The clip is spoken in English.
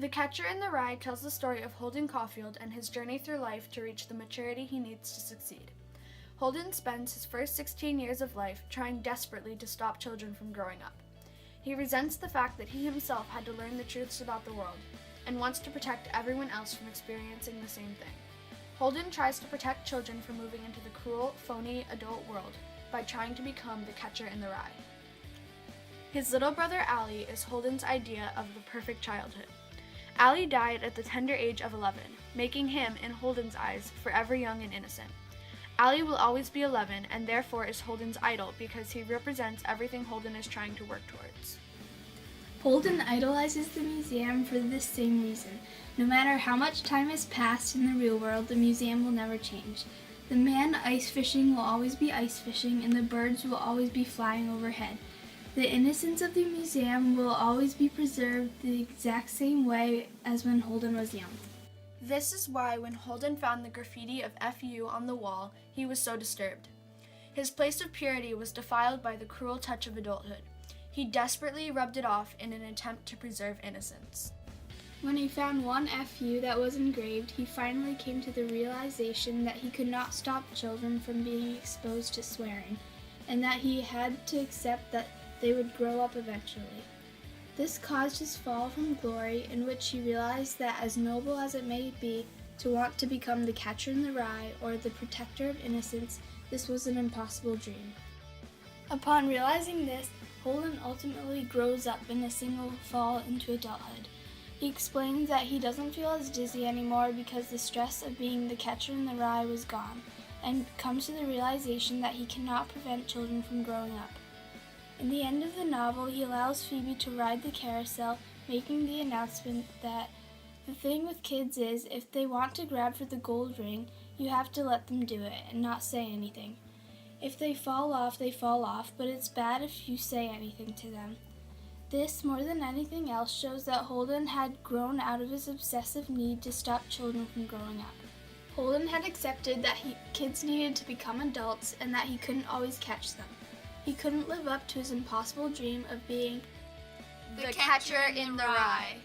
The Catcher in the Rye tells the story of Holden Caulfield and his journey through life to reach the maturity he needs to succeed. Holden spends his first 16 years of life trying desperately to stop children from growing up. He resents the fact that he himself had to learn the truths about the world and wants to protect everyone else from experiencing the same thing. Holden tries to protect children from moving into the cruel, phony adult world by trying to become the Catcher in the Rye. His little brother Allie is Holden's idea of the perfect childhood. Allie died at the tender age of 11, making him, in Holden's eyes, forever young and innocent. Allie will always be 11 and therefore is Holden's idol because he represents everything Holden is trying to work towards. Holden idolizes the museum for this same reason. No matter how much time has passed in the real world, the museum will never change. The man ice fishing will always be ice fishing, and the birds will always be flying overhead. The innocence of the museum will always be preserved the exact same way as when Holden was young. This is why when Holden found the graffiti of FU on the wall, he was so disturbed. His place of purity was defiled by the cruel touch of adulthood. He desperately rubbed it off in an attempt to preserve innocence. When he found one FU that was engraved, he finally came to the realization that he could not stop children from being exposed to swearing, and that he had to accept that they would grow up eventually. This caused his fall from glory, in which he realized that as noble as it may be to want to become the Catcher in the Rye or the protector of innocence, this was an impossible dream. Upon realizing this, Holden ultimately grows up in a single fall into adulthood. He explains that he doesn't feel as dizzy anymore because the stress of being the Catcher in the Rye was gone, and comes to the realization that he cannot prevent children from growing up. In the end of the novel, he allows Phoebe to ride the carousel, making the announcement that the thing with kids is, if they want to grab for the gold ring, you have to let them do it and not say anything. If they fall off, but it's bad if you say anything to them. This, more than anything else, shows that Holden had grown out of his obsessive need to stop children from growing up. Holden had accepted that kids needed to become adults and that he couldn't always catch them. He couldn't live up to his impossible dream of being The Catcher in the Rye.